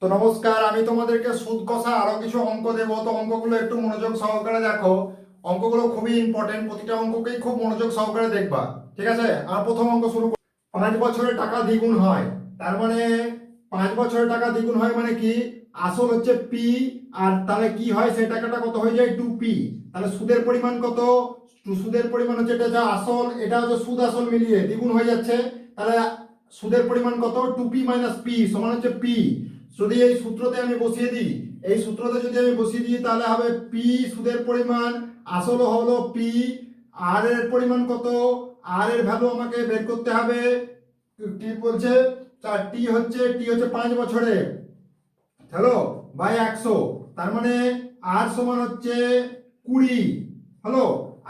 তো নমস্কার, আমি তোমাদেরকে সুদ কষা আরো কিছু অঙ্ক দেবো। তো অঙ্কগুলো একটু মনোযোগ সহকারে দেখো। অঙ্কগুলো খুবই ইম্পর্টেন্ট, প্রতিটা অঙ্ককেই খুব মনোযোগ সহকারে দেখবা, ঠিক আছে? আর প্রথম অঙ্ক শুরু 5 বছরে টাকা দ্বিগুণ হয়, তার মানে 5 বছরে টাকা দ্বিগুণ হয় মানে কি? আসল হচ্ছে পি, আর তাহলে কি হয়, সেই টাকাটা কত হয়ে যায় 2p। তাহলে সুদের পরিমাণ কত? সুদের পরিমাণ হচ্ছে, এটা যা আসল, এটা হচ্ছে সুদ আসল মিলিয়ে দ্বিগুণ হয়ে যাচ্ছে। তাহলে সুদের পরিমাণ কত? 2p মাইনাস পি সমান হচ্ছে পি। যদি এই সূত্রতে আমি বসিয়ে দিই, এই সূত্রতে যদি আমি বসিয়ে দিই তাহলে হবে পি সুদের পরিমাণ, আসল হলো পি, আর এর পরিমাণ কত? আর এর ভ্যালু আমাকে বের করতে হবে। কি বলছে? টি হচ্ছে 5 বছরে, হ্যালো, বাই 100। তার মানে আর সমান হচ্ছে 20। হ্যালো,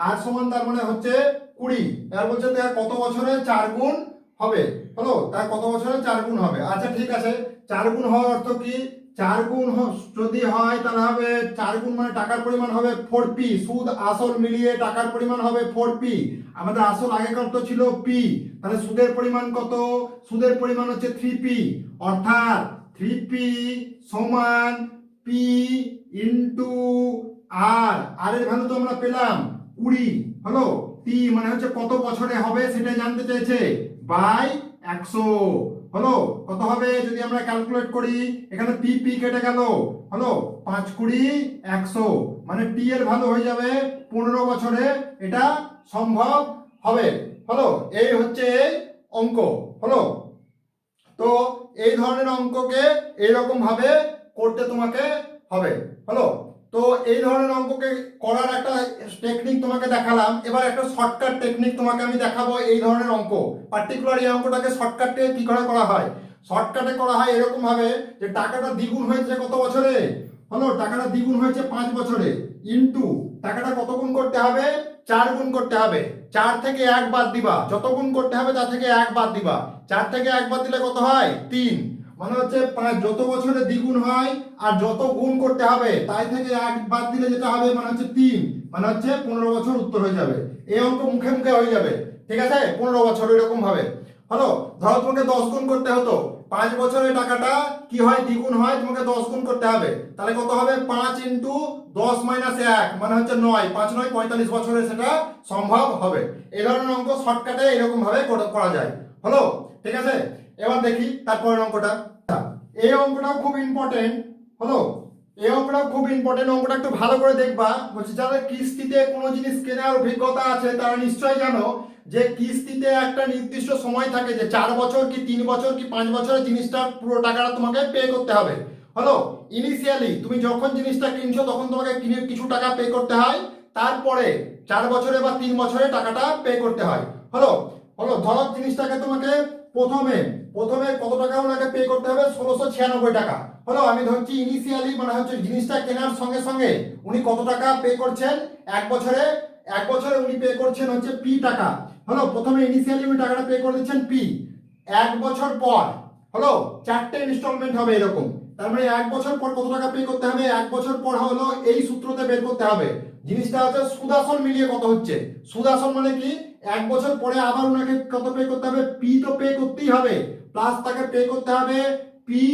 আর সমান তার মানে হচ্ছে 20। এবার বলছে তার কত বছরে 4 গুণ হবে? হ্যালো, তার কত বছরে 4 গুণ হবে? আচ্ছা ঠিক আছে, 4 গুণ হওয়ার অর্থ কি? 4 গুণ যদি হয় তাহলে হবে 4 গুণ মানে টাকার পরিমাণ হবে 4p। সুদ আসল মিলিয়ে টাকার পরিমাণ হবে 4p। আমাদের আসল আগে কত ছিল? p। তাহলে সুদের পরিমাণ কত? সুদের পরিমাণ হচ্ছে 3p। অর্থাৎ 3p সমান পি ইন্টু আর। আর এর ভ্যালু তো আমরা পেলাম 20। হলো, টি মানে হচ্ছে কত বছরে হবে সেটা জানতে চাইছে, বাই 100। হলো, কত হবে যদি আমরা ক্যালকুলেট করি? এখানে পি পি কেটে গেল, হলো 5 20 100, মানে টি এর ভ্যালু হয়ে যাবে 15 বছরে এটা সম্ভব হবে। হলো, এই হচ্ছে এই অঙ্ক। হলো, তো এই ধরনের অঙ্ককে এইরকম ভাবে করতে তোমাকে হবে। হলো, তো এই ধরনের অঙ্ককে করার একটা টেকনিক তোমাকে দেখালাম। এবার একটা শর্টকাট টেকনিক তোমাকে আমি দেখাবো এই ধরনের অঙ্ক। পার্টিকুলার এই অঙ্কটাকে শর্টকাটে কি করে করা হয়? শর্টকাটে করা হয় এরকম ভাবে যে টাকাটা দ্বিগুণ হয়েছে কত বছরে? হলো, টাকাটা দ্বিগুণ হয়েছে 5 বছরে, ইনটু টাকাটা কত গুণ করতে হবে? 4 গুণ করতে হবে। 4 থেকে 1 বাদ দিবা, যত গুণ করতে হবে তা থেকে 1 বাদ দিবা। 4 থেকে 1 বাদ দিলে কত হয়? 3। মানে হচ্ছে যত বছরে দ্বিগুণ হয় আর যত গুণ করতে হবে তাই থেকে 1 বাদ দিলে যেটা হবে মানে হচ্ছে 3, মানে হচ্ছে 15 বছর উত্তর হয়ে যাবে। এই অঙ্ক মুখে মুখে হয়ে যাবে, ঠিক আছে? 15 বছর এরকম ভাবে। হলো, ধরো তোমাকে 10 গুণ করতে হতো, 5 বছরে টাকাটা কি হয়? দ্বিগুণ হয়, তোমাকে 10 গুণ করতে হবে। তাহলে কত হবে? 5 ইন্টু 10 মাইনাস 1 মানে হচ্ছে 9। 5 9 45 বছরে সেটা সম্ভব হবে। এই ধরনের অঙ্ক শর্টকাটে এরকম ভাবে করা যায়। হলো, ঠিক আছে? এবার দেখি তারপরের অঙ্কটা। এই অঙ্কটাও খুব ইম্পর্টেন্ট। হলো, এই অঙ্কটাও খুব ইম্পর্টেন্ট, অঙ্কটা একটু ভালো করে দেখবা। বলছি যাদের কিস্তিতে কোনো জিনিস কেনার অভিজ্ঞতা আছে তারা নিশ্চয়ই জানো যে কিস্তিতে একটা নির্দিষ্ট সময় থাকে, যে 4 বছর কি 3 বছর কি 5 বছরের জিনিসটা পুরো টাকাটা তোমাকে পে করতে হবে। হলো, ইনিশিয়ালি তুমি যখন জিনিসটা কিনছো তখন তোমাকে কিছু টাকা পে করতে হয়, তারপরে 4 বছরে বা 3 বছরে টাকাটা পে করতে হয়। হলো, হলো, ধরো জিনিসটাকে তোমাকে প্রথমে প্রথমে কত টাকা ওনাকে পে করতে হবে? 1696 টাকা। হলো, আমি ধরছি ইনিশিয়ালি মানে হচ্ছে জিনিসটা কেনার সঙ্গে সঙ্গে উনি কত টাকা পে করছেন? 1 বছরে, 1 বছরে উনি পে করছেন হচ্ছে পি টাকা। হলো, প্রথমে ইনিশিয়ালি উনি টাকাটা পে করে দিচ্ছেন পি। 1 বছর পর, হলো, 4টে ইনস্টলমেন্ট হবে এরকম। তার মানে 1 বছর পর কত টাকা পে করতে হবে? 1 বছর পর হলো এই সূত্রতে বের করতে হবে। জিনিসটা হচ্ছে সুদ আসল মিলিয়ে কত হচ্ছে। সুদ আসল মানে কি? 1 বছর পরে আবার ওনাকে কত পে করতে হবে? পি তো পে করতেই হবে, প্লাস তাকে পে করতে হবে পি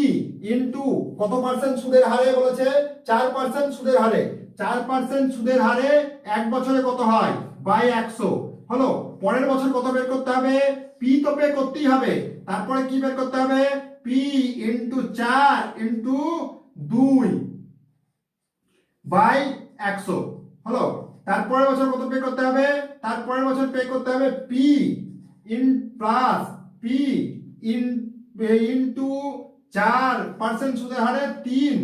ইনটু কত পার্সেন্ট সুদের হারে বলেছে? 4% সুদের হারে। 4% সুদের হারে 1 বছরে কত হয়? বাই 100। হলো, পরের বছর কত বের করতে হবে? পি তো পে করতেই হবে, তারপরে কি বের করতে হবে? P into 4 into 2 by 100। হলো, তারপরের বছর কত পে করতে হবে? তারপরের বছর পে করতে হবে P in plus P in into 4% সুদের হারে 3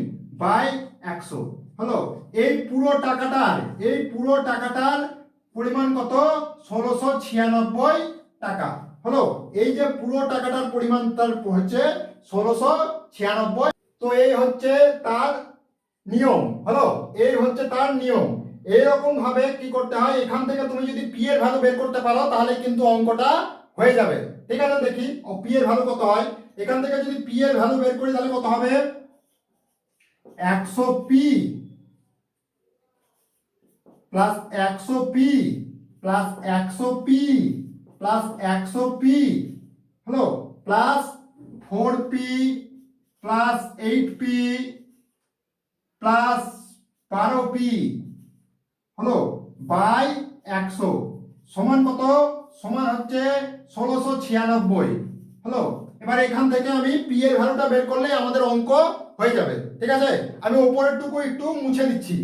বাই 100। হলো, এই পুরো টাকাটার পরিমাণ কত? 1696 টাকা। হলো, এই যে পুরো টাকাটার পরিমাণ তার হচ্ছে 1696। তো এই হচ্ছে তার নিয়ম। হলো, এই হচ্ছে তার নিয়ম। এইরকম ভাবে কি করতে হয়, এখান থেকে তুমি যদি পি এর ভ্যালু বের করতে পারো তাহলে কিন্তু অঙ্কটা হয়ে যাবে। ঠিক আছে, দেখি পি এর ভ্যালু কত হয়। এখান থেকে যদি পি এর ভ্যালু বের করি তাহলে কত হবে? 100p plus 100p plus 100p plus 100p, হলো, plus 4p plus 8p plus 12p হলো বাই 100 সমান কত? সমান হচ্ছে 1696 হলো। এবার এখান থেকে আমি পি এর ভ্যালুটা বের করলে আমাদের অঙ্ক হয়ে যাবে। ঠিক আছে, আমি উপরের টুকু একটু মুছে দিচ্ছি।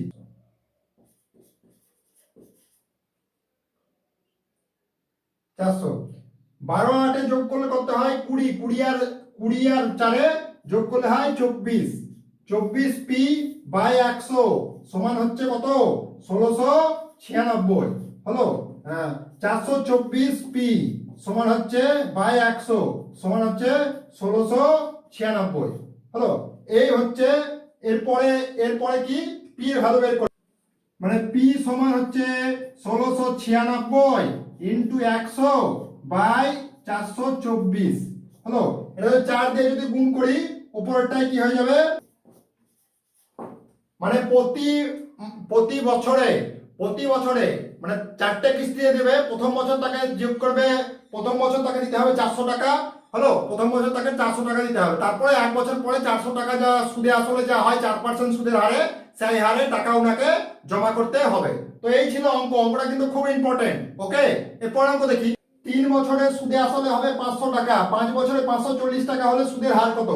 400 12 8 যোগ করলে কত হয়? 20 20 আর 4 যোগ করলে হয় 24 24p বাই 100 সমান হচ্ছে কত? 1696 হলো। 424p সমান হচ্ছে বাই 100 সমান হচ্ছে 1696 হলো। এই হচ্ছে এরপরে কি p এর ভ্যালু বের করব, মানে p সমান হচ্ছে 1696 ইন্টু 100 বাই 424 হলো। এটা 4 দিয়ে যদি গুণ করি উপরেরটাই কি হয়ে যাবে, মানে প্রতি বছরে মানে 4টে কিস্তি দিয়ে দেবে। প্রথম বছর তাকে যোগ করবে, প্রথম বছর তাকে দিতে হবে 400 টাকা হলো। প্রথম বছর তাকে 400 টাকা দিতে হবে, তারপরে 1 বছর পরে 400 টাকা যা সুদে আসলে যা হয় 4% সুদের হারে, সেই হারে টাকা ওনাকে জমা করতে হবে। তো এই ছিল অঙ্কটা কিন্তু খুব ইম্পর্টেন্ট। ওকে, এরপর অঙ্ক দেখি। 3 বছরে সুদে আসলে হবে 500 টাকা, 5 বছরে 540 টাকা হলে সুদের হার কত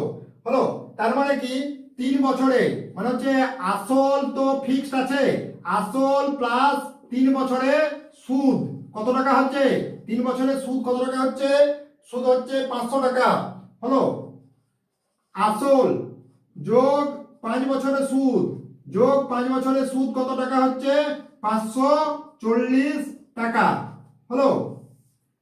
হলো। তার মানে কি 3 বছরে মানে হচ্ছে আসল তো ফিক্সড আছে, আসল প্লাস 3 বছরে সুদ কত টাকা হচ্ছে? 3 বছরে সুদ কত টাকা হচ্ছে? সুদ হচ্ছে 500 টাকা হলো। আসল যোগ 5 বছরের সুদ যোগ 5 বছরের সুদ কত টাকা হচ্ছে? 540 টাকা হলো।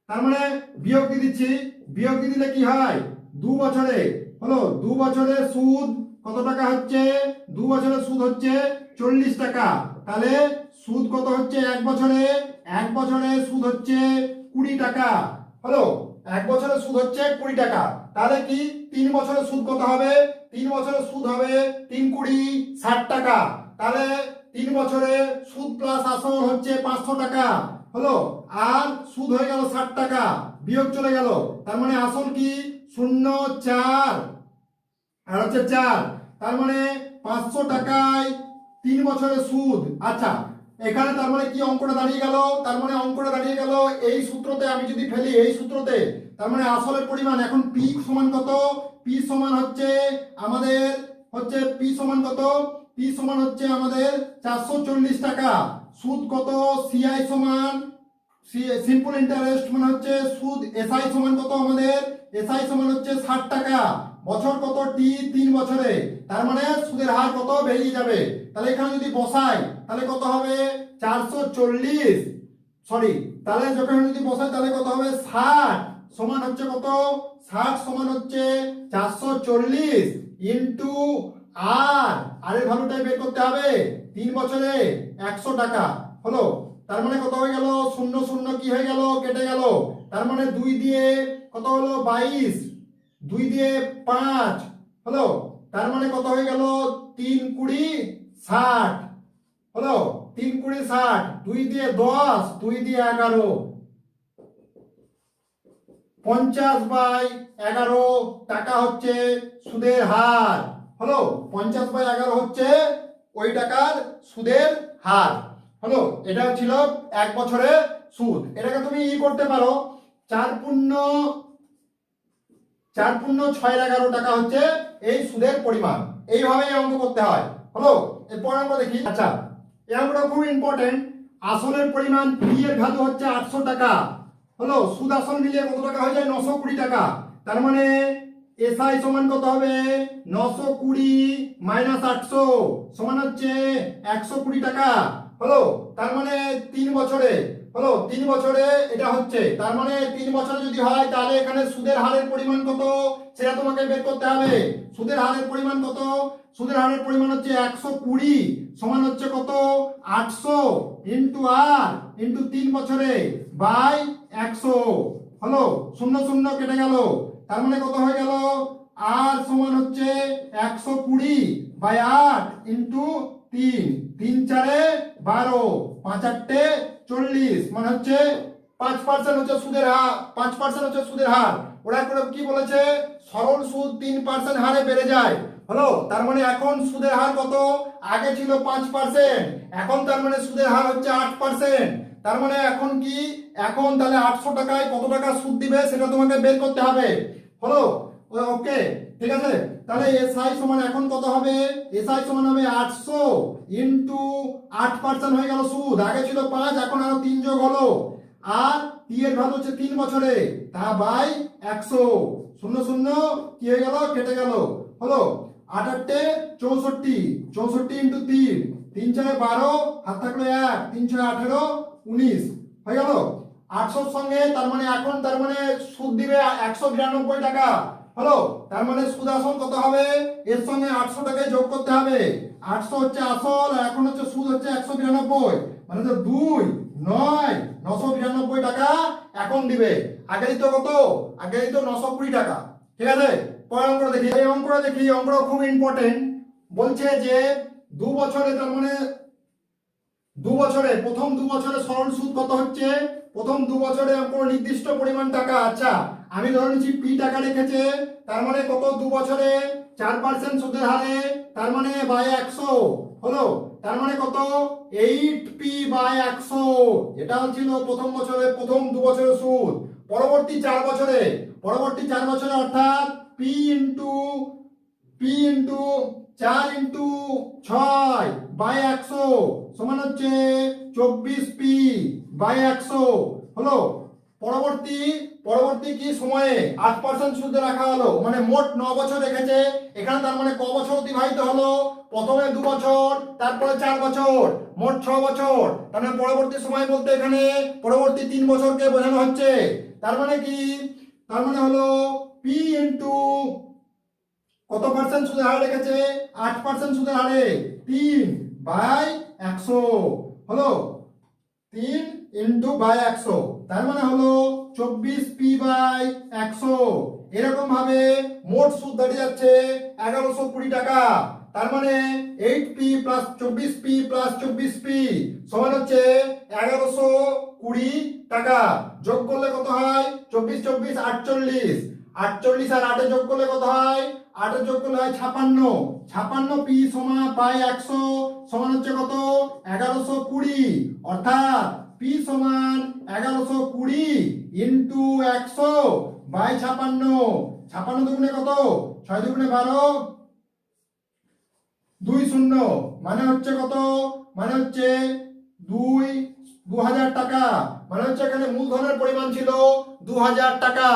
তার মানে বিয়োগ দিয়ে দিচ্ছি, বিয়োগ দিয়ে দিলে কি হয়? 2 বছরে হলো, 2 বছরের সুদ কত টাকা হচ্ছে? 2 বছরের সুদ হচ্ছে 40 টাকা। তাহলে সুদ কত হচ্ছে 1 বছরে? 1 বছরে সুদ হচ্ছে 20 টাকা হলো। 1 বছরের সুদ হচ্ছে 20 টাকা। তাহলে কি 3 বছরের সুদ কত হবে? 3 বছরের সুদ হবে 3 20 60 টাকা। তাহলে 3 বছরে সুদ প্লাস আসল হচ্ছে 500 টাকা হলো। আর সুদ হয়ে গেল 60 টাকা, বিয়োগ চলে গেল। তার মানে আসল কি 0,4 আর হচ্ছে 4। তার মানে 500 টাকায় 3 বছরের সুদ। আচ্ছা, এখানে তার মানে কি অঙ্কটা দাঁড়িয়ে গেল? তার মানে অঙ্কটা দাঁড়িয়ে গেল এই সূত্রতে আমি যদি ফেলি, এই সূত্রতে তার মানে আসলের পরিমাণ এখন p সমান কত? p সমান হচ্ছে আমাদের p সমান কত? p সমান হচ্ছে আমাদের 440 টাকা। সুদ কত? CI সমান সিম্পল ইন্টারেস্ট মানে হচ্ছে সুদ। SI সমান কত আমাদের? SI সমান হচ্ছে 60 টাকা। বছর কত? টি 3 বছরে। তার মানে সুদের হার কত বেরিয়ে যাবে। তাহলে এখানে যদি বসাই তাহলে কত হবে? 440 সরি, তাহলে যখন যদি বসাই তাহলে কত হবে? 60 সমান হচ্ছে কত? 60 সমান হচ্ছে 440 ইন্টু আর এর ভ্যালুটাই বের করতে হবে। 3 বছরে 100 টাকা হলো। তার মানে কত হয়ে গেল? 0 0 কি হয়ে গেল? কেটে গেল। তার মানে 2 দিয়ে কত হলো? 22, 2 দিয়ে 5 হলো। তার মানে কত হয়ে গেল? 3 20 60 হলো। 3 20 60, 2 দিয়ে 10, 2 দিয়ে 11, 50/11 টাকা হচ্ছে সুদের হার হলো। 50/11 হচ্ছে ওই টাকার সুদের হার হলো। এটা ছিল 1 বছরের সুদ। এটাকে তুমি করতে পারো 4 পূর্ণ 611 টাকা হচ্ছে এই সুদের পরিমাণ। এইভাবে এই অঙ্ক করতে হয় হলো। এরপর আমরা দেখি। আচ্ছা, এই অঙ্কটা খুব ইম্পর্টেন্ট। আসলের পরিমাণ p এর ভ্যালু হচ্ছে 800 টাকা হলো। সুদ আসল মিলিয়ে কত টাকা হয়ে যায়? 920 টাকা। তার মানে SI সমান কত হবে? 920 মাইনাস 800 সমান হচ্ছে 120 টাকা হলো। তার মানে 3 বছরে হলো, 3 বছরে এটা হচ্ছে। তার মানে 3 বছরে যদি হয় তাহলে এখানে সুদের হারের পরিমাণ কত সেটা তোমাকে বের করতে হবে। সুদের হারের পরিমাণ কত? সুদের হারের পরিমাণ হচ্ছে 120 সমান হচ্ছে কত? 800 ইন্টু আর ইন্টু 3 বছরে বাই 100 হলো। 0 0 কেটে গেল। তার মানে কত হয়ে গেল? আর সমান হচ্ছে 120 বাই 8 ইন্টু 3, 3 4 12, 5 8 40 মানে হচ্ছে 5% হচ্ছে সুদের হার। 5% হচ্ছে সুদের হার। ওরা করে কি বলেছে, সরল সুদ 3% হারে বেড়ে যায়। হলো, তার মানে এখন সুদের হার কত, আগে ছিল 5%, এখন তার মানে সুদের হার হচ্ছে 8%। তার মানে এখন কি, এখন তাহলে 800 টাকায় কত টাকা সুদ দিবে সেটা তোমাকে বের করতে হবে। হলো, ওকে, ঠিক আছে। তাহলে এসআই সমান এখন কত হবে, এসআই সমান হবে 800 ইনটু 8% হয়ে গেল সুদ, আগে ছিল 5, এখন আরো 3 যোগ হলো, আর টি এর ভ্যালু হচ্ছে 3 বছরে, তা বাই 100, শূন্য শূন্য কি হয়ে গেল, কেটে গেল। হলো, 8 8 64, 64 ইনটু 3, 3 4 12, হাত থাকলো 1, 3 6 18, 19 হয়ে গেল। 800 সঙ্গে তার মানে এখন তার মানে সুদ দিবে 192 টাকা। হলো, তার মানে সুদ আসল কত হবে, এর সঙ্গে 800 টাকা যোগ করতে হবে। 800 হচ্ছে আসল, আর এখন হচ্ছে সুদ হচ্ছে 192, মানে তো 2 9 992 টাকা এখন দিবে। আগে দিত কত, আগে দিত 920 টাকা। ঠিক আছে, পরের অঙ্কটা দেখি। এই অঙ্কটা দেখি, অঙ্কটা খুব ইম্পর্টেন্ট। বলছে যে 2 বছরে তার মানে 2 বছরে, প্রথম 2 বছরে সরল সুদ কত হচ্ছে, প্রথম 2 বছরে কোনো নির্দিষ্ট পরিমাণ টাকা। আচ্ছা, আমি ধরে নিচ্ছি পি টাকা রেখেছে, তার মানে কত, 2 বছরে 4% সুদের হারে, তার মানে বাই 100। হলো, তার মানে কত, 8p বাই 100, এটা ছিল প্রথম বছরে, প্রথম 2 বছরের সুদ। পরবর্তী 4 বছরে, পরবর্তী 4 বছরে অর্থাৎ পি ইন্টু 4 ইন্টু 6 বাই 100 সমান হচ্ছে 24p বাই 100। হলো, পরবর্তী পরবর্তী কি সময়ে 8% সুদে রাখা হলো, মানে মোট 9 বছর রেখেছে এখানে, তার মানে ক বছর অতিবাহিত হলো, প্রথমে 2 বছর, তারপরে 4 বছর, মোট 6 বছর। তার মানে পরবর্তী সময় বলতে এখানে পরবর্তী 3 বছরকে বোঝানো হচ্ছে। তার মানে কি, তার মানে হলো পি ইন্টু কত পার্সেন্ট সুদের হারে রেখেছে, 8% সুদের হারে, 3 বাই 100। হলো, 3 ইন্টু বাই 100, তার মানে হলো 24p বাই 100। এরকম ভাবে মোট সুদ দাঁড়িয়ে যাচ্ছে 1120 টাকা। তার মানে 8p plus 24p plus 24p সমান হচ্ছে 1120 টাকা। যোগ করলে কত হয়, 24 24 48, 48 আর 8 যোগ করলে কত হয়, 8 যোগ করলে হয় 56, 56p সমান বাই 100 সমান হচ্ছে কত, 1120। অর্থাৎ p সমান 1120 ইন্টু 100 বাই 56, 56 দুগুণে কত, 6 দুগুণে 12, 2 0, মানে হচ্ছে কত, মানে হচ্ছে 2000 টাকা। মানে হচ্ছে এখানে মূলধনের পরিমাণ ছিল 2000 টাকা।